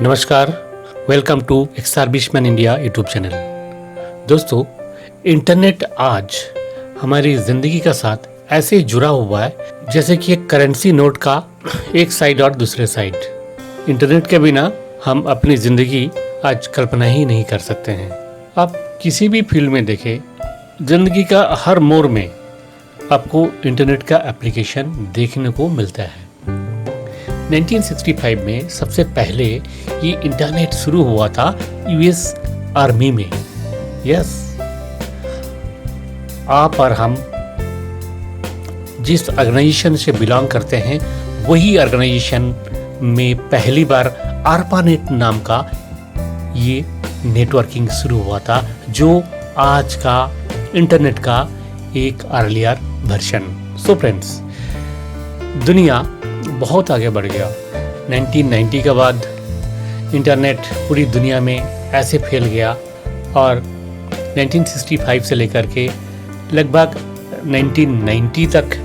नमस्कार, welcome to एक्सार्बिशमैन India YouTube channel. दोस्तों, इंटरनेट आज हमारी ज़िंदगी का साथ ऐसे जुड़ा हुआ है जैसे कि एक करेंसी नोट का एक साइड और दूसरे साइड। इंटरनेट के बिना हम अपनी ज़िंदगी आज कल्पना ही नहीं कर सकते हैं। आप किसी भी फील्ड में देखें, ज़िंदगी का हर मोड़ में आपको इंटरनेट का एप्लीकेशन देखने को मिलता है। 1965 में सबसे पहले ये इंटरनेट शुरू हुआ था यूएस आर्मी में। यस, आप और हम जिस ऑर्गेनाइजेशन से बिलोंग करते हैं वही ऑर्गेनाइजेशन में पहली बार आरपानेट नाम का ये नेटवर्किंग शुरू हुआ था, जो आज का इंटरनेट का एक अर्लियर वर्जन। सो फ्रेंड्स, दुनिया बहुत आगे बढ़ गया। 1990 के बाद इंटरनेट पूरी दुनिया में ऐसे फैल गया और 1965 से लेकर के लगभग 1990 तक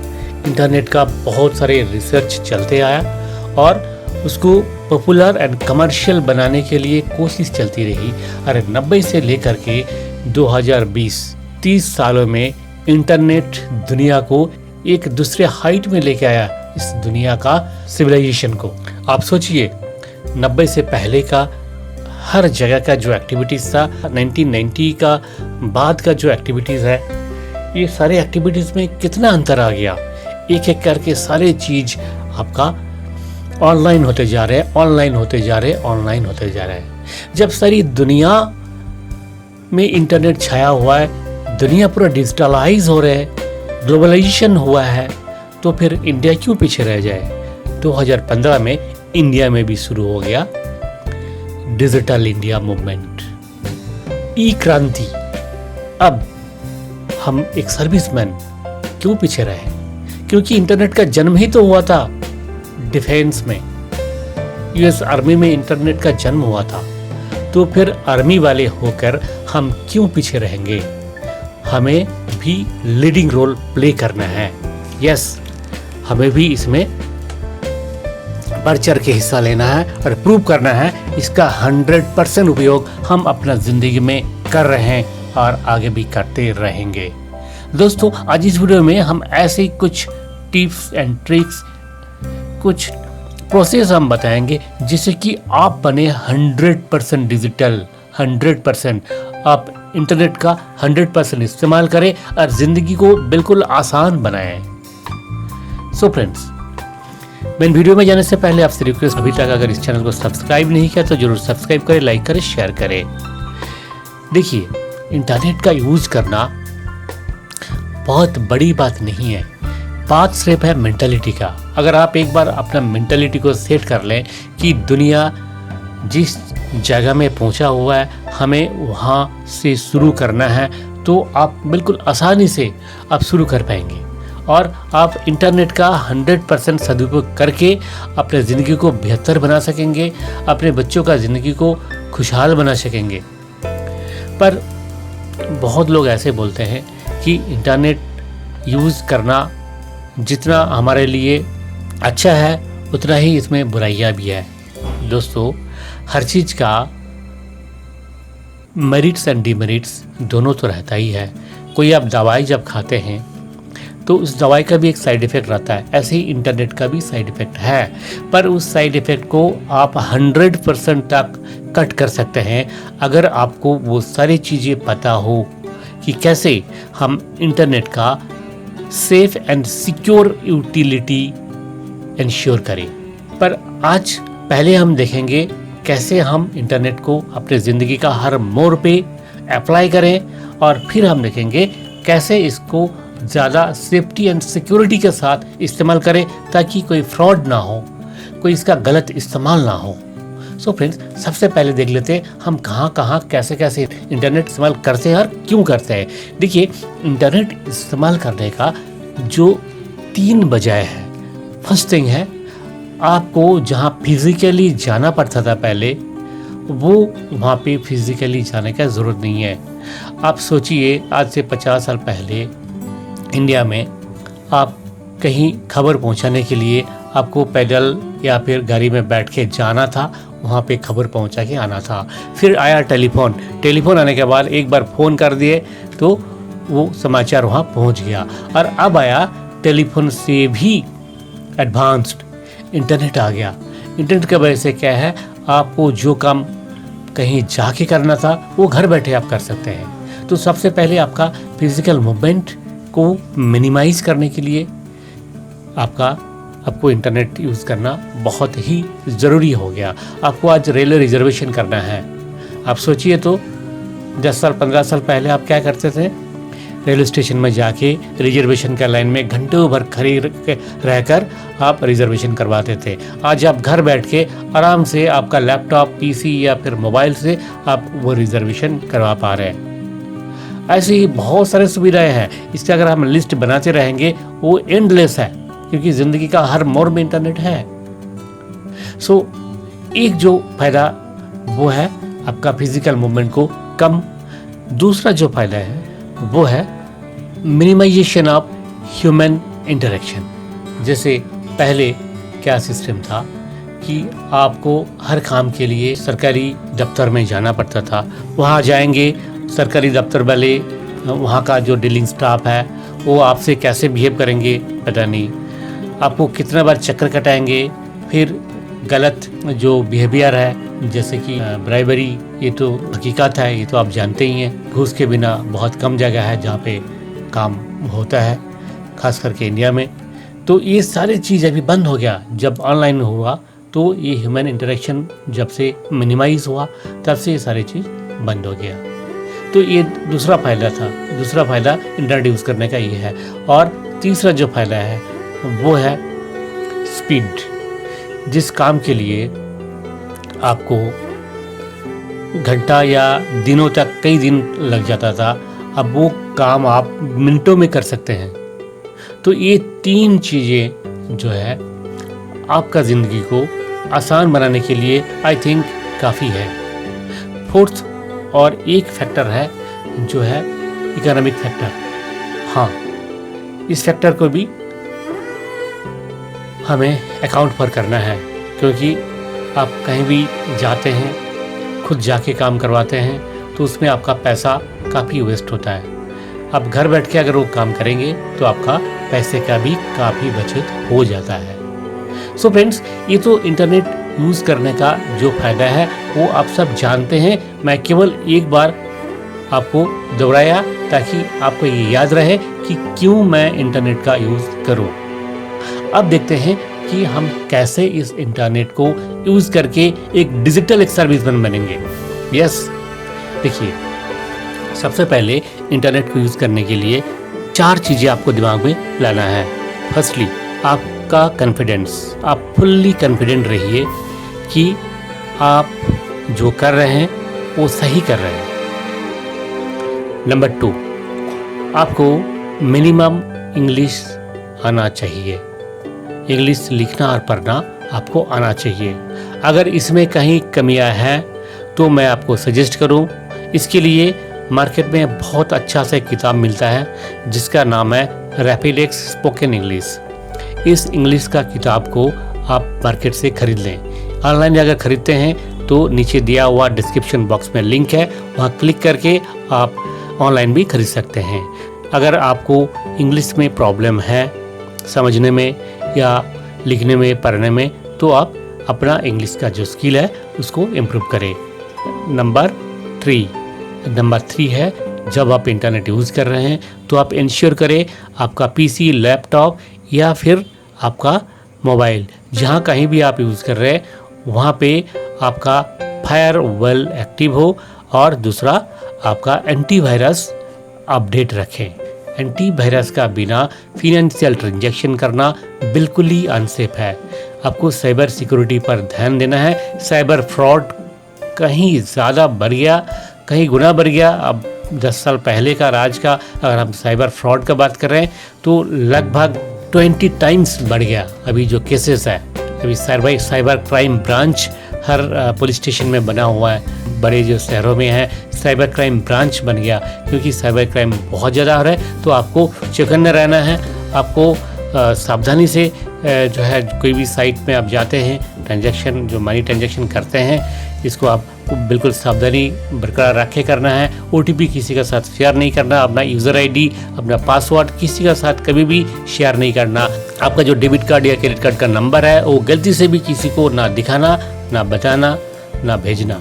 इंटरनेट का बहुत सारे रिसर्च चलते आया और उसको पॉपुलर एंड कमर्शियल बनाने के लिए कोशिश चलती रही। और 90 से लेकर के 2020 30 सालों में इंटरनेट दुनिया को एक दूसरे हाइट में लेके आया, इस दुनिया का सिविलाइजेशन को। आप सोचिए, 90 से पहले का हर जगह का जो एक्टिविटीज़ था, 1990 का बाद का जो एक्टिविटीज़ है, ये सारे एक्टिविटीज़ में कितना अंतर आ गया। एक एक करके सारे चीज़ आपका ऑनलाइन होते जा रहे हैं, ऑनलाइन होते जा रहे हैं, ऑनलाइन होते जा रहे हैं। जब सारी दुनिया में इंटरनेट छाया हुआ है, दुनिया पूरा डिजिटलाइज हो रहा है, ग्लोबलाइजेशन हुआ है, तो फिर इंडिया क्यों पीछे रह जाए। 2015 में इंडिया में भी शुरू हो गया डिजिटल इंडिया मूवमेंट, ई क्रांति। अब हम एक सर्विसमैन क्यों पीछे रहे? क्योंकि इंटरनेट का जन्म ही तो हुआ था डिफेंस में, यूएस आर्मी में इंटरनेट का जन्म हुआ था। तो फिर आर्मी वाले होकर हम क्यों पीछे रहेंगे? हमें भी लीडिंग रोल प्ले करना है। यस, हमें भी इसमें बढ़ चढ़ के हिस्सा लेना है और प्रूव करना है इसका 100% उपयोग हम अपना जिंदगी में कर रहे हैं और आगे भी करते रहेंगे। दोस्तों, आज इस वीडियो में हम ऐसे कुछ टिप्स एंड ट्रिक्स, कुछ प्रोसेस हम बताएंगे जिससे कि आप बने 100% डिजिटल, 100% आप इंटरनेट का 100% इस्तेमाल करें और जिंदगी को बिल्कुल आसान बनाएं। सो फ्रेंड्स, मैं वीडियो में जाने से पहले आपसे रिक्वेस्ट, अभी तक अगर इस चैनल को सब्सक्राइब नहीं किया तो जरूर सब्सक्राइब करें, लाइक करें, शेयर करें। देखिए, इंटरनेट का यूज करना बहुत बड़ी बात नहीं है, बात सिर्फ है मेंटालिटी का। अगर आप एक बार अपना मेंटालिटी को सेट कर लें कि दुनिया जिस जगह में पहुंचा हुआ है, हमें वहां से शुरू करना है, तो आप बिल्कुल आसानी से आप शुरू कर पाएंगे और आप इंटरनेट का 100% सदुपयोग करके अपने ज़िंदगी को बेहतर बना सकेंगे, अपने बच्चों का ज़िंदगी को खुशहाल बना सकेंगे। पर बहुत लोग ऐसे बोलते हैं कि इंटरनेट यूज़ करना जितना हमारे लिए अच्छा है उतना ही इसमें बुराइयां भी है। दोस्तों, हर चीज़ का मेरिट्स एंड डिमेरिट्स दोनों तो रहता ही है। कोई आप दवाई जब खाते हैं तो उस दवाई का भी एक साइड इफ़ेक्ट रहता है, ऐसे ही इंटरनेट का भी साइड इफ़ेक्ट है। पर उस साइड इफ़ेक्ट को आप 100% तक कट कर सकते हैं अगर आपको वो सारी चीज़ें पता हो कि कैसे हम इंटरनेट का safe and secure utility ensure करें। पर आज पहले हम देखेंगे कैसे हम इंटरनेट को अपने ज़िंदगी का हर मोड़ पे अप्लाई करें और फिर हम देखेंगे कैसे इसको ज़्यादा सेफ्टी एंड सिक्योरिटी के साथ इस्तेमाल करें ताकि कोई फ्रॉड ना हो, कोई इसका गलत इस्तेमाल ना हो। सो फ्रेंड्स, सबसे पहले देख लेते हैं हम कहाँ कैसे कैसे इंटरनेट इस्तेमाल करते हैं और क्यों करते हैं। देखिए, इंटरनेट इस्तेमाल करने का जो 3 वजह है। फर्स्ट थिंग है, आपको जहाँ फिजिकली जाना पड़ता था पहले, वो वहाँ पे फिजिकली जाने का ज़रूरत नहीं है। आप सोचिए, आज से 50 साल पहले इंडिया में आप कहीं खबर पहुँचाने के लिए आपको पैदल या फिर गाड़ी में बैठ के जाना था, वहाँ पे खबर पहुँचा के आना था। फिर आया टेलीफोन आने के बाद एक बार फ़ोन कर दिए तो वो समाचार वहाँ पहुँच गया। और अब आया टेलीफोन से भी एडवांस्ड इंटरनेट आ गया। इंटरनेट की वजह से क्या है, आपको जो काम कहीं जाके करना था वो घर बैठे आप कर सकते हैं। तो सबसे पहले आपका फिजिकल मूवमेंट को मिनिमाइज करने के लिए आपको इंटरनेट यूज़ करना बहुत ही ज़रूरी हो गया। आपको आज रेलवे रिजर्वेशन करना है। आप सोचिए तो 10 साल 15 साल पहले आप क्या करते थे, रेलवे स्टेशन में जाके रिजर्वेशन का लाइन में घंटों भर खड़े रहकर आप रिजर्वेशन करवाते थे। आज आप घर बैठ के आराम से आपका लैपटॉप, पीसी या फिर मोबाइल से आप वो रिजर्वेशन करवा पा रहे हैं। ऐसे ही बहुत सारे सुविधाएं हैं। इसका अगर हम लिस्ट बनाते रहेंगे वो एंडलेस है, क्योंकि ज़िंदगी का हर मोड़ में इंटरनेट है। एक जो फायदा वो है आपका फिजिकल मूवमेंट को कम। दूसरा जो फायदा है वो है मिनिमाइजेशन ऑफ ह्यूमन इंटरेक्शन। जैसे पहले क्या सिस्टम था कि आपको हर काम के लिए सरकारी दफ्तर में जाना पड़ता था। वहाँ जाएंगे, सरकारी दफ्तर वाले, वहाँ का जो डीलिंग स्टाफ है वो आपसे कैसे बिहेव करेंगे पता नहीं, आपको कितना बार चक्कर कटाएंगे। फिर गलत जो बिहेवियर है जैसे कि ब्राइबरी, ये तो हकीकत है, ये तो आप जानते ही हैं। घूस के बिना बहुत कम जगह है जहाँ पे काम होता है, खास करके इंडिया में। तो ये सारी चीज़ अभी बंद हो गया। जब ऑनलाइन हुआ तो ये ह्यूमन इंटरेक्शन जब से मिनिमाइज हुआ तब से ये सारी चीज़ बंद हो गया। तो ये दूसरा फ़ायदा था। दूसरा फ़ायदा इंटरनेट यूज़ करने का ये है। और तीसरा जो फ़ायदा है वो है स्पीड। जिस काम के लिए आपको घंटा या दिनों तक कई दिन लग जाता था, अब वो काम आप मिनटों में कर सकते हैं। तो ये 3 चीज़ें जो है आपका ज़िंदगी को आसान बनाने के लिए आई थिंक काफ़ी है। फोर्थ और एक फैक्टर है जो है इकोनॉमिक फैक्टर। हाँ, इस फैक्टर को भी हमें अकाउंट पर करना है, क्योंकि आप कहीं भी जाते हैं, खुद जाके काम करवाते हैं तो उसमें आपका पैसा काफ़ी वेस्ट होता है। आप घर बैठ के अगर वो काम करेंगे तो आपका पैसे का भी काफ़ी बचत हो जाता है। सो फ्रेंड्स, ये तो इंटरनेट यूज़ करने का जो फ़ायदा है वो आप सब जानते हैं। मैं केवल एक बार आपको दोहराया ताकि आपको ये याद रहे कि क्यों मैं इंटरनेट का यूज़ करूँ। अब देखते हैं कि हम कैसे इस इंटरनेट को यूज़ करके एक डिजिटल सर्विसमैन बनेंगे। यस, देखिए, सबसे पहले इंटरनेट को यूज़ करने के लिए 4 चीज़ें आपको दिमाग में लाना है। फर्स्टली, आपका कॉन्फिडेंस। आप फुल्ली कॉन्फिडेंट रहिए कि आप जो कर रहे हैं वो सही कर रहे हैं। नंबर 2, आपको मिनिमम इंग्लिश आना चाहिए। इंग्लिश लिखना और पढ़ना आपको आना चाहिए। अगर इसमें कहीं कमियां हैं तो मैं आपको सजेस्ट करूं, इसके लिए मार्केट में बहुत अच्छा सा किताब मिलता है जिसका नाम है रैपिडेक्स स्पोकन इंग्लिश। इस इंग्लिश का किताब को आप मार्केट से खरीद लें। ऑनलाइन अगर खरीदते हैं तो नीचे दिया हुआ डिस्क्रिप्शन बॉक्स में लिंक है, वहाँ क्लिक करके आप ऑनलाइन भी खरीद सकते हैं। अगर आपको इंग्लिश में प्रॉब्लम है समझने में या लिखने में, पढ़ने में, तो आप अपना इंग्लिश का जो स्किल है उसको इम्प्रूव करें। नंबर 3 है, जब आप इंटरनेट यूज़ कर रहे हैं तो आप इंश्योर करें आपका पीसी, लैपटॉप या फिर आपका मोबाइल, जहाँ कहीं भी आप यूज़ कर रहे हैं वहाँ पे आपका फायरवॉल एक्टिव हो। और दूसरा, आपका एंटीवायरस अपडेट रखें। एंटीवायरस का बिना फिनेंशियल ट्रांजैक्शन करना बिल्कुल ही अनसेफ है। आपको साइबर सिक्योरिटी पर ध्यान देना है। साइबर फ्रॉड कहीं ज़्यादा बढ़ गया, कहीं गुना बढ़ गया। अब 10 साल पहले का राज का अगर हम साइबर फ्रॉड का बात कर रहे हैं तो लगभग 20 टाइम्स बढ़ गया अभी जो केसेस है। अभी साइबर क्राइम ब्रांच हर पुलिस स्टेशन में बना हुआ है। बड़े जो शहरों में है साइबर क्राइम ब्रांच बन गया, क्योंकि साइबर क्राइम बहुत ज़्यादा हो रहा है। तो आपको चौकन्ना रहना है, आपको सावधानी से जो है कोई भी साइट में आप जाते हैं, ट्रांजैक्शन जो मनी ट्रांजैक्शन करते हैं, इसको आपको बिल्कुल सावधानी बरकरार रख के करना है। OTP किसी के साथ शेयर नहीं करना, अपना यूज़र ID, अपना पासवर्ड किसी के साथ कभी भी शेयर नहीं करना। आपका जो डेबिट कार्ड या क्रेडिट कार्ड का नंबर है वो गलती से भी किसी को ना दिखाना, ना बताना, ना भेजना।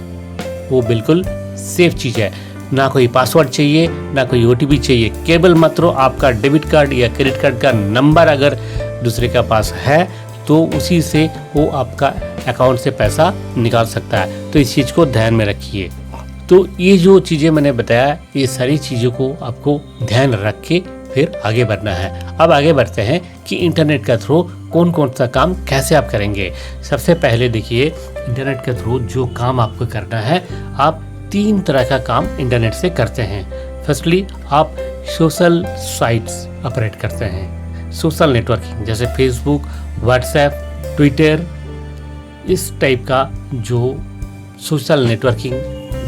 वो बिल्कुल सेफ चीज़ है। ना कोई पासवर्ड चाहिए, ना कोई OTP चाहिए, केवल मात्र आपका डेबिट कार्ड या क्रेडिट कार्ड का नंबर अगर दूसरे के पास है तो उसी से वो आपका अकाउंट से पैसा निकाल सकता है। तो इस चीज़ को ध्यान में रखिए। तो ये जो चीज़ें मैंने बताया, ये सारी चीज़ों को आपको ध्यान रख के फिर आगे बढ़ना है। अब आगे बढ़ते हैं कि इंटरनेट के थ्रू कौन कौन सा काम कैसे आप करेंगे। सबसे पहले देखिए, इंटरनेट के थ्रू जो काम आपको करना है, आप 3 तरह का काम इंटरनेट से करते हैं। फर्स्टली आप सोशल साइट्स ऑपरेट करते हैं, सोशल नेटवर्किंग जैसे फेसबुक, व्हाट्सएप, ट्विटर, इस टाइप का जो सोशल नेटवर्किंग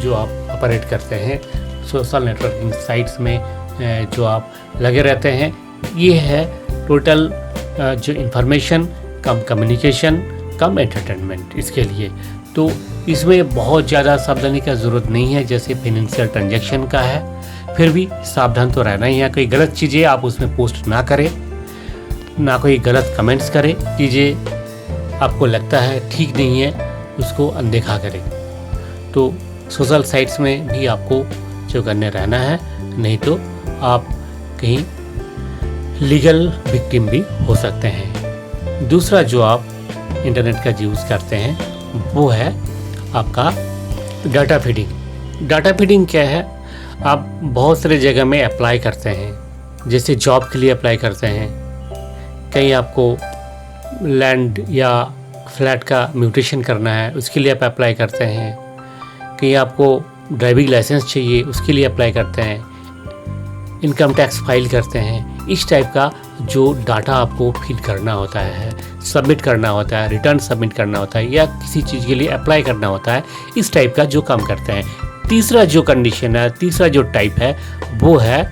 जो आप ऑपरेट करते हैं, सोशल नेटवर्किंग साइट्स में जो आप लगे रहते हैं, ये है टोटल जो इंफॉर्मेशन कम कम्युनिकेशन कम एंटरटेनमेंट इसके लिए। तो इसमें बहुत ज़्यादा सावधानी का ज़रूरत नहीं है, जैसे फाइनेंशियल ट्रांजैक्शन का है, फिर भी सावधान तो रहना ही है। कोई गलत चीज़ें आप उसमें पोस्ट ना करें, ना कोई गलत कमेंट्स करें, चीज़ें आपको लगता है ठीक नहीं है उसको अनदेखा करें। तो सोशल साइट्स में भी आपको जो करने रहना है, नहीं तो आप कहीं लीगल विक्टिम भी हो सकते हैं। दूसरा जो आप इंटरनेट का यूज़ करते हैं वो है आपका डाटा फीडिंग। डाटा फीडिंग क्या है? आप बहुत सारे जगह में अप्लाई करते हैं, जैसे जॉब के लिए अप्लाई करते हैं, कहीं आपको लैंड या फ्लैट का म्यूटेशन करना है उसके लिए आप अप्लाई करते हैं, कहीं आपको ड्राइविंग लाइसेंस चाहिए उसके लिए अप्लाई करते हैं, इनकम टैक्स फाइल करते हैं। इस टाइप का जो डाटा आपको फीड करना होता है, सबमिट करना होता है, रिटर्न सबमिट करना होता है, या किसी चीज़ के लिए अप्लाई करना होता है, इस टाइप का जो काम करते हैं। तीसरा जो कंडीशन है, तीसरा जो टाइप है वो है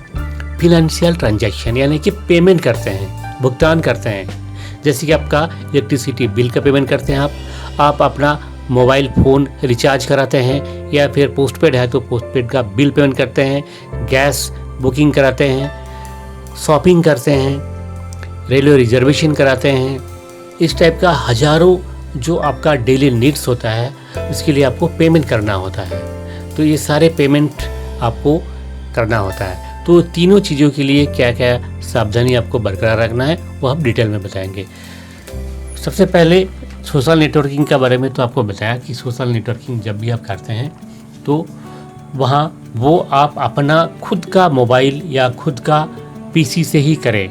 फिनेंशियल ट्रांजैक्शन, यानी कि पेमेंट करते हैं, भुगतान करते हैं। जैसे कि आपका इलेक्ट्रिसिटी बिल का पेमेंट करते हैं, आप अपना मोबाइल फ़ोन रिचार्ज कराते हैं, या फिर पोस्टपेड है तो पोस्टपेड का बिल पेमेंट करते हैं, गैस बुकिंग कराते हैं, शॉपिंग करते हैं, रेलवे रिजर्वेशन कराते हैं। इस टाइप का हज़ारों जो आपका डेली नीड्स होता है उसके लिए आपको पेमेंट करना होता है। तो ये सारे पेमेंट आपको करना होता है। तो तीनों चीज़ों के लिए क्या क्या सावधानी आपको बरकरार रखना है वो हम डिटेल में बताएंगे। सबसे पहले सोशल नेटवर्किंग के बारे में तो आपको बताया कि सोशल नेटवर्किंग जब भी आप करते हैं तो वहाँ वो आप अपना खुद का मोबाइल या खुद का PC से ही करें।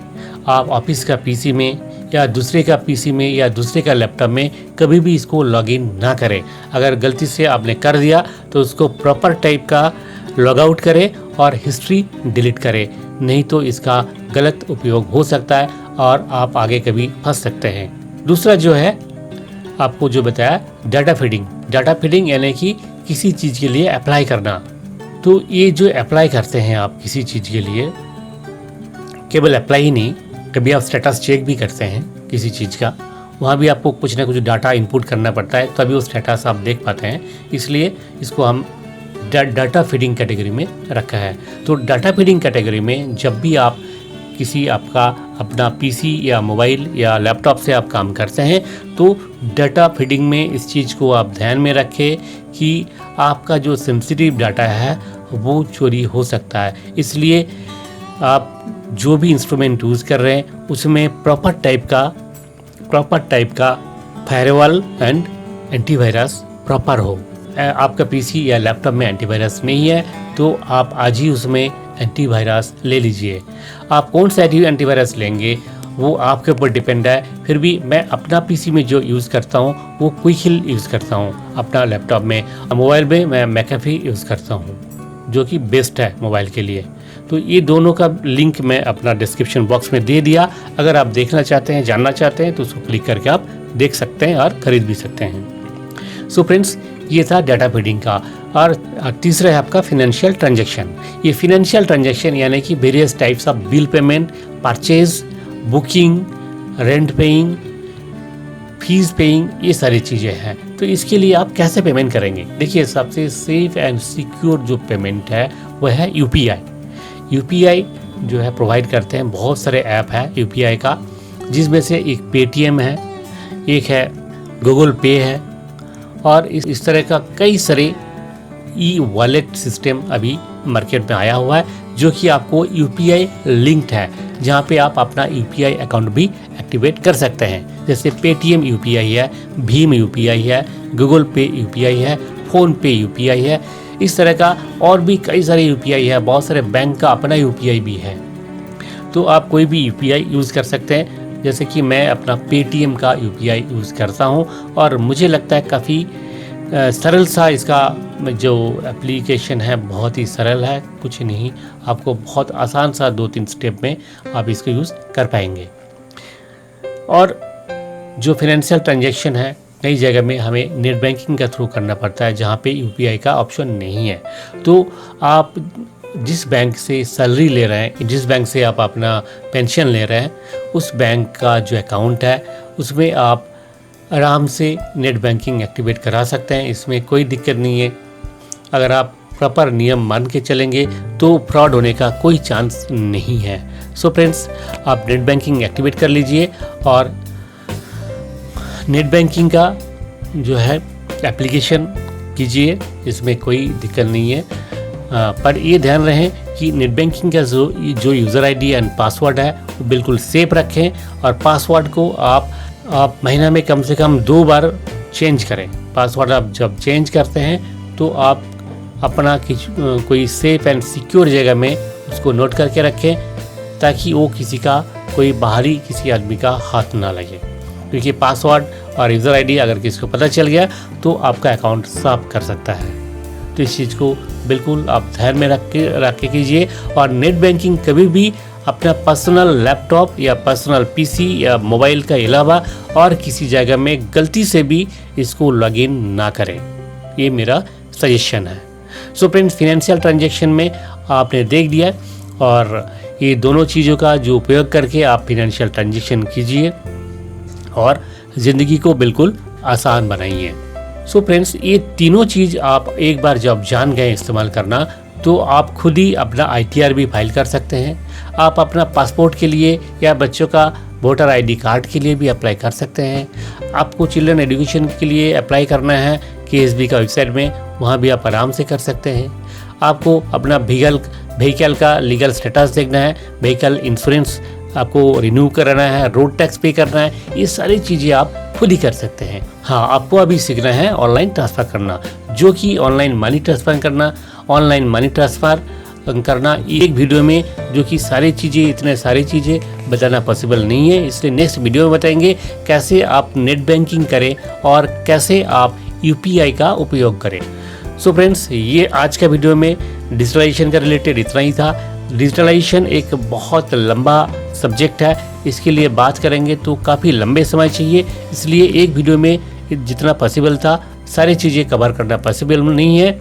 आप ऑफिस का PC में या दूसरे का PC में या दूसरे का लैपटॉप में कभी भी इसको लॉगिन ना करें। अगर गलती से आपने कर दिया तो उसको प्रॉपर टाइप का लॉग आउट करें और हिस्ट्री डिलीट करें, नहीं तो इसका गलत उपयोग हो सकता है और आप आगे कभी फंस सकते हैं। दूसरा जो है आपको जो बताया डाटा फीडिंग। डाटा फीडिंग यानी कि किसी चीज़ के लिए अप्लाई करना। तो ये जो अप्लाई करते हैं आप किसी चीज़ के लिए, केवल अप्लाई ही नहीं, कभी आप स्टेटस चेक भी करते हैं किसी चीज़ का, वहाँ भी आपको कुछ ना कुछ डाटा इनपुट करना पड़ता है तभी वो स्टेटस आप देख पाते हैं। इसलिए इसको हम डाटा फीडिंग कैटेगरी में रखा है। तो डाटा फीडिंग कैटेगरी में जब भी आप किसी आपका अपना PC या मोबाइल या लैपटॉप से आप काम करते हैं तो डाटा फीडिंग में इस चीज़ को आप ध्यान में रखें कि आपका जो सेंसिटिव डाटा है वो चोरी हो सकता है। इसलिए आप जो भी इंस्ट्रूमेंट यूज़ कर रहे हैं उसमें प्रॉपर टाइप का फायरवॉल एंड एंटीवायरस प्रॉपर हो। आपका PC या लैपटॉप में एंटीवायरस नहीं है तो आप आज ही उसमें एंटीवायरस ले लीजिए। आप कौन सा एंटीवायरस लेंगे वो आपके ऊपर डिपेंड है। फिर भी मैं अपना PC में जो यूज़ करता हूँ वो क्विकहिल यूज़ करता हूँ अपना लैपटॉप में। मोबाइल में मैं मैकेफी यूज़ करता हूँ जो कि बेस्ट है मोबाइल के लिए। तो ये दोनों का लिंक मैं अपना डिस्क्रिप्शन बॉक्स में दे दिया। अगर आप देखना चाहते हैं, जानना चाहते हैं तो उसको क्लिक करके आप देख सकते हैं और ख़रीद भी सकते हैं। सो फ्रेंड्स, ये था डाटा फीडिंग का। और तीसरा है आपका फिनेंशियल ट्रांजैक्शन। ये फिनेंशियल ट्रांजैक्शन यानी कि various types of bill payment, purchase, booking, rent paying, fees paying, ये सारी चीज़ें हैं। तो इसके लिए आप कैसे पेमेंट करेंगे? देखिए, सबसे सेफ एंड सिक्योर जो पेमेंट है वह है यूपीआई जो है प्रोवाइड करते हैं। बहुत सारे ऐप है यूपीआई का, जिसमें से एक पेटीएम है, एक है गूगल पे है, और इस तरह का कई सारे ई वॉलेट सिस्टम अभी मार्केट में आया हुआ है, जो कि आपको यूपीआई लिंक्ड है, जहाँ पे आप अपना यूपीआई अकाउंट भी एक्टिवेट कर सकते हैं। जैसे पेटीएम यूपीआई है, भीम यूपीआई है, गूगल पे यूपीआई है, फ़ोन पे यूपीआई है, इस तरह का और भी कई सारे यूपीआई है। बहुत सारे बैंक का अपना यूपीआई भी है, तो आप कोई भी यूपीआई यूज़ कर सकते हैं। जैसे कि मैं अपना पेटीएम का यूपीआई यूज़ करता हूँ, और मुझे लगता है काफ़ी सरल सा इसका जो एप्लीकेशन है, बहुत ही सरल है, कुछ नहीं, आपको बहुत आसान सा 2-3 स्टेप में आप इसको यूज़ कर पाएंगे। और जो फाइनेंशियल ट्रांजैक्शन है, कई जगह में हमें नेट बैंकिंग का थ्रू करना पड़ता है, जहाँ पे यूपीआई का ऑप्शन नहीं है। तो आप जिस बैंक से सैलरी ले रहे हैं, जिस बैंक से आप अपना पेंशन ले रहे हैं, उस बैंक का जो अकाउंट है उसमें आप आराम से नेट बैंकिंग एक्टिवेट करा सकते हैं। इसमें कोई दिक्कत नहीं है। अगर आप प्रॉपर नियम मान के चलेंगे तो फ्रॉड होने का कोई चांस नहीं है। सो फ्रेंड्स, आप नेट बैंकिंग एक्टिवेट कर लीजिए, और नेट बैंकिंग का जो है एप्लीकेशन कीजिए, इसमें कोई दिक्कत नहीं है। पर ये ध्यान रहे कि नेट बैंकिंग का जो यूज़र आईडी एंड पासवर्ड है वो बिल्कुल सेफ रखें, और पासवर्ड को आप महीना में कम से कम 2 बार चेंज करें। पासवर्ड आप जब चेंज करते हैं तो आप अपना कोई सेफ एंड सिक्योर जगह में उसको नोट करके रखें, ताकि वो किसी का, कोई बाहरी किसी आदमी का हाथ ना लगे। क्योंकि पासवर्ड और यूज़र आईडी अगर किसी को पता चल गया तो आपका अकाउंट साफ कर सकता है। तो इस चीज़ को बिल्कुल आप ध्यान में रख के कीजिए। और नेट बैंकिंग कभी भी अपना पर्सनल लैपटॉप या पर्सनल पीसी या मोबाइल का अलावा और किसी जगह में गलती से भी इसको लॉगिन ना करें, ये मेरा सजेशन है। सो फ्रेंड्स, फाइनेंशियल ट्रांजैक्शन में आपने देख लिया, और ये दोनों चीज़ों का जो उपयोग करके आप फाइनेंशियल ट्रांजैक्शन कीजिए और ज़िंदगी को बिल्कुल आसान बनाइए। सो फ्रेंड्स, ये तीनों चीज़ आप एक बार जब जान गए इस्तेमाल करना, तो आप खुद ही अपना ITR भी फाइल कर सकते हैं। आप अपना पासपोर्ट के लिए या बच्चों का वोटर ID कार्ड के लिए भी अप्लाई कर सकते हैं। आपको चिल्ड्रन एजुकेशन के लिए अप्लाई करना है KSB का वेबसाइट में, वहाँ भी आप आराम से कर सकते हैं। आपको अपना व्हीकल का लीगल स्टेटस देखना है, व्हीकल इंश्योरेंस आपको रिन्यू कराना है, रोड टैक्स पे करना है, ये सारी चीज़ें आप खुद ही कर सकते हैं। हाँ, आपको अभी सीखना है ऑनलाइन ट्रांसफ़र करना, जो कि ऑनलाइन मनी ट्रांसफ़र करना एक वीडियो में, जो कि इतने सारी चीज़ें बताना पॉसिबल नहीं है। इसलिए नेक्स्ट वीडियो में बताएंगे कैसे आप नेट बैंकिंग करें और कैसे आप UPI का उपयोग करें। सो फ्रेंड्स, ये आज का वीडियो में डिजिटलाइजेशन का रिलेटेड इतना ही था। डिजिटलाइजेशन एक बहुत लंबा सब्जेक्ट है, इसके लिए बात करेंगे तो काफ़ी लंबे समय चाहिए, इसलिए एक वीडियो में जितना पॉसिबल था सारी चीज़ें कवर करना पॉसिबल नहीं है।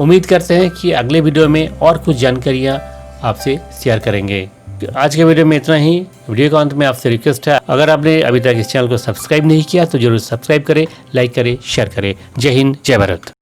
उम्मीद करते हैं कि अगले वीडियो में और कुछ जानकारियाँ आपसे शेयर करेंगे। आज के वीडियो में इतना ही। वीडियो के अंत में आपसे रिक्वेस्ट है, अगर आपने अभी तक इस चैनल को सब्सक्राइब नहीं किया तो जरूर सब्सक्राइब करें, लाइक करें, शेयर करें। जय हिंद, जय भारत।